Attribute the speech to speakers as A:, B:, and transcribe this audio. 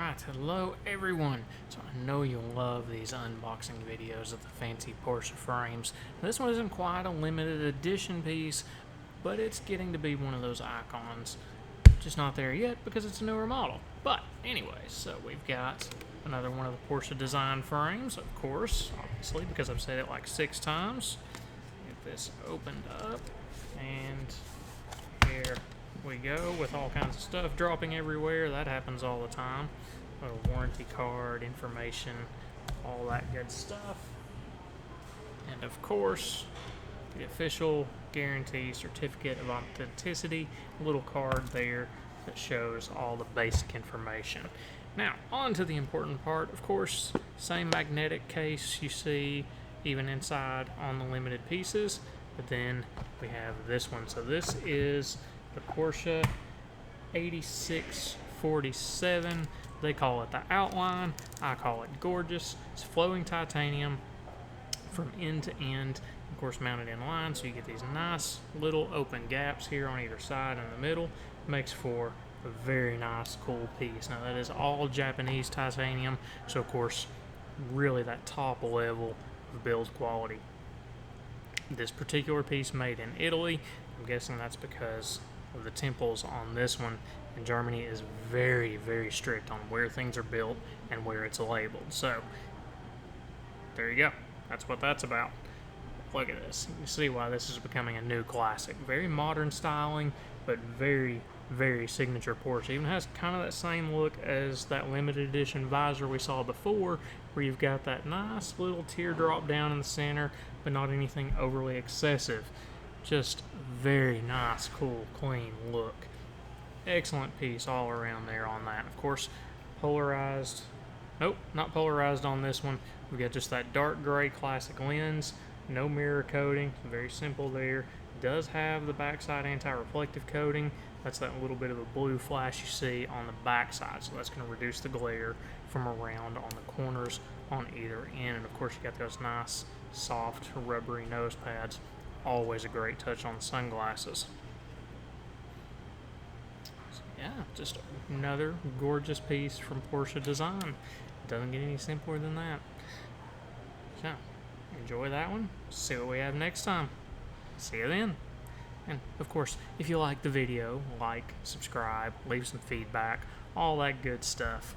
A: Alright, hello everyone. So I know you'll love these unboxing videos of the fancy Porsche frames. Now, this one isn't quite a limited edition piece, but it's getting to be one of those icons. Just not there yet because it's a newer model. But anyways, so we've got another one of the Porsche design frames, of course, obviously, because I've said it like 6 times. Get this opened up, and here we go with all kinds of stuff dropping everywhere. That happens all the time. Little warranty card, information, all that good stuff. And of course, the official guarantee certificate of authenticity, a little card there that shows all the basic information. Now, on to the important part, of course, same magnetic case you see even inside on the limited pieces, but then we have this one. So this is the Porsche P'8647. They call it the outline. I call it gorgeous. It's flowing titanium from end to end, of course mounted in line, so you get these nice little open gaps here on either side and the middle. Makes for a very nice, cool piece. Now that is all Japanese titanium, so of course really that top level of build quality. This particular piece made in Italy. I'm guessing that's because of the temples on this one, and Germany is very, very strict on where things are built and where it's labeled. So there you go. That's what that's about. Look at this. You see why this is becoming a new classic. Very modern styling, but very, very signature Porsche. Even has kind of that same look as that limited edition visor we saw before, where you've got that nice little teardrop down in the center, but not anything overly excessive. Just very nice, cool, clean look. Excellent piece all around there on that. Of course, polarized. Nope, not polarized on this one. We've got just that dark gray classic lens. No mirror coating. Very simple there. It does have the backside anti-reflective coating. That's that little bit of a blue flash you see on the backside. So that's going to reduce the glare from around on the corners on either end. And of course, you got those nice, soft, rubbery nose pads. Always a great touch on sunglasses. So yeah, just another gorgeous piece from Porsche design. It doesn't get any simpler than that. So, enjoy that one. See what we have next time. See you then. And of course, if you like the video, like, subscribe, leave some feedback, all that good stuff.